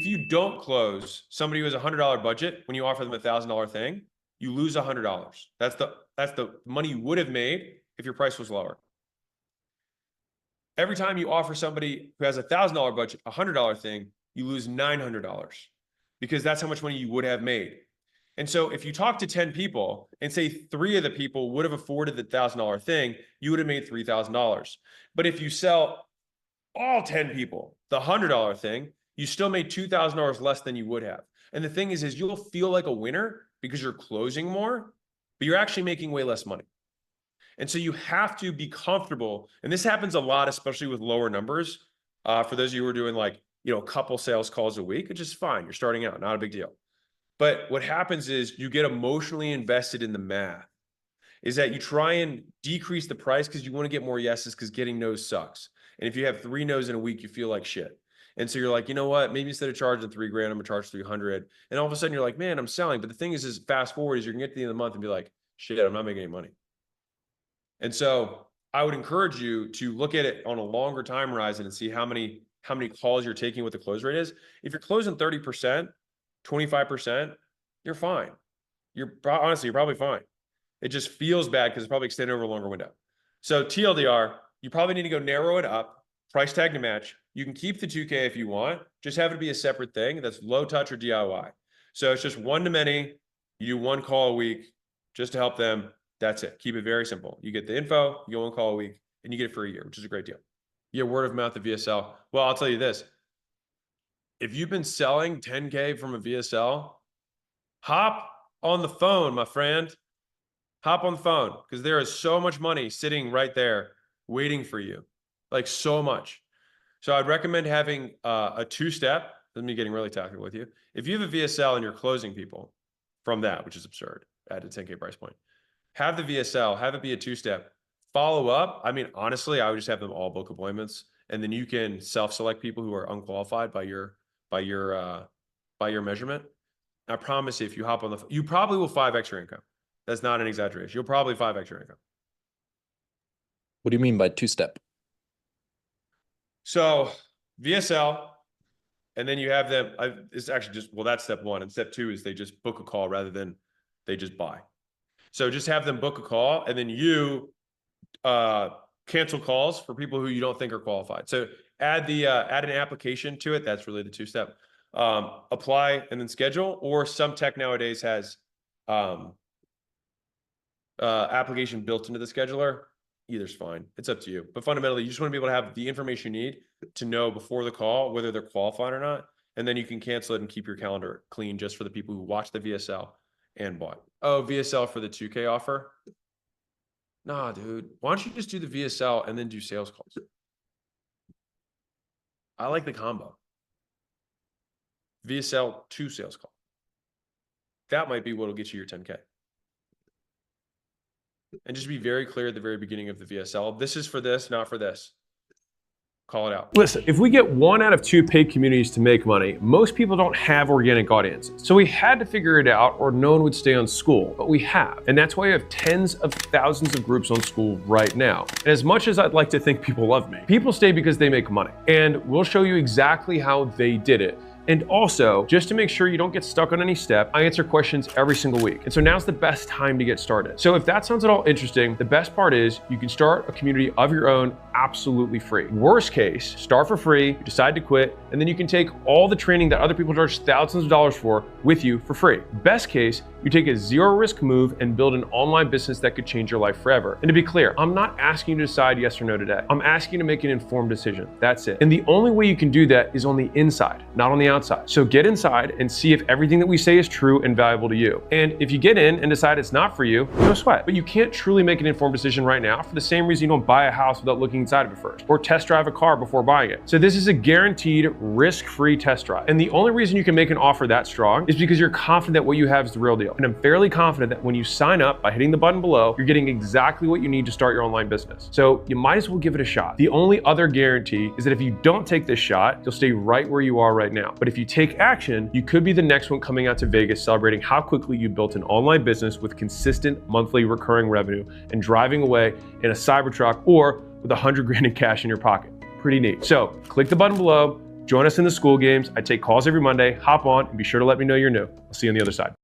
you don't close somebody who has $100 budget, when you offer them $1,000 thing, you lose $100. That's the money you would have made if your price was lower. Every time you offer somebody who has $1,000 budget, $100 thing, you lose $900 because that's how much money you would have made. And so if you talk to 10 people and say 3 of the people would have afforded the $1,000 thing, you would have made $3,000. But if you sell all 10 people the $100 thing, you still made $2,000 less than you would have. And the thing is you'll feel like a winner because you're closing more, but you're actually making way less money. And so you have to be comfortable. And this happens a lot, especially with lower numbers. For those of you who are doing like, a couple sales calls a week, which is fine. You're starting out, not a big deal. But what happens is you get emotionally invested in the math, is that you try and decrease the price because you want to get more yeses because getting no's sucks. And if you have 3 no's in a week, you feel like shit. And so you're like, you know what, maybe instead of charging $3,000, I'm gonna charge 300. And all of a sudden you're like, man, I'm selling. But the thing is fast forward is you're gonna get to the end of the month and be like, shit, I'm not making any money. And so I would encourage you to look at it on a longer time horizon and see how many calls you're taking, what the close rate is. If you're closing 30%, 25%, you're fine. Honestly, you're probably fine. It just feels bad because it's probably extended over a longer window. So TLDR, you probably need to go narrow it up, price tag to match. You can keep the 2K if you want, just have it be a separate thing that's low touch or DIY. So it's just one to many, you do 1 call a week just to help them. That's it. Keep it very simple. You get the info, you go 1 call a week, and you get it for a year, which is a great deal. You get word of mouth of VSL. Well, I'll tell you this. If you've been selling 10K from a VSL, hop on the phone, my friend. Hop on the phone because there is so much money sitting right there waiting for you, like so much. So I'd recommend having a 2-step. Let me getting really technical with you. If you have a VSL and you're closing people from that, which is absurd at a 10K price point, have the VSL, have it be a 2-step. Follow up. I mean, honestly, I would just have them all book appointments, and then you can self-select people who are unqualified by your measurement. I promise you, if you hop on you probably will 5x your income. That's not an exaggeration. You'll probably 5x your income. What do you mean by 2-step? So VSL, and then you have them. It's actually just, well, that's step 1. And step 2 is they just book a call rather than they just buy. So just have them book a call, and then you cancel calls for people who you don't think are qualified. So add an application to it. That's really the 2-step. Apply and then schedule, or some tech nowadays has application built into the scheduler. Either's fine. It's up to you. But fundamentally, you just want to be able to have the information you need to know before the call whether they're qualified or not. And then you can cancel it and keep your calendar clean just for the people who watch the VSL and bought. Oh, VSL for the 2K offer? Nah, dude. Why don't you just do the VSL and then do sales calls? I like the combo. VSL to sales call. That might be what'll get you your 10K. And just be very clear at the very beginning of the VSL. This is for this, not for this. Call it out. Listen, if we get 1 out of 2 paid communities to make money, most people don't have organic audiences. So we had to figure it out or no one would stay on Skool, but we have. And that's why we have tens of thousands of groups on Skool right now. And as much as I'd like to think people love me, people stay because they make money. And we'll show you exactly how they did it. And also, just to make sure you don't get stuck on any step, I answer questions every single week. And so now's the best time to get started. So if that sounds at all interesting, the best part is you can start a community of your own absolutely free. Worst case, start for free, you decide to quit, and then you can take all the training that other people charge thousands of dollars for with you for free. Best case, you take a 0-risk move and build an online business that could change your life forever. And to be clear, I'm not asking you to decide yes or no today. I'm asking you to make an informed decision. That's it. And the only way you can do that is on the inside, not on the outside. So get inside and see if everything that we say is true and valuable to you. And if you get in and decide it's not for you, no sweat. But you can't truly make an informed decision right now for the same reason you don't buy a house without looking inside of it first, or test drive a car before buying it. So this is a guaranteed risk-free test drive. And the only reason you can make an offer that strong is because you're confident that what you have is the real deal. And I'm fairly confident that when you sign up by hitting the button below, you're getting exactly what you need to start your online business. So you might as well give it a shot. The only other guarantee is that if you don't take this shot, you'll stay right where you are right now. But if you take action, you could be the next one coming out to Vegas celebrating how quickly you built an online business with consistent monthly recurring revenue and driving away in a Cybertruck or with $100 grand in cash in your pocket. pretty neat. So click the button below, join us in the Skool Games. I take calls every Monday. Hop on and be sure to let me know you're new. I'll see you on the other side.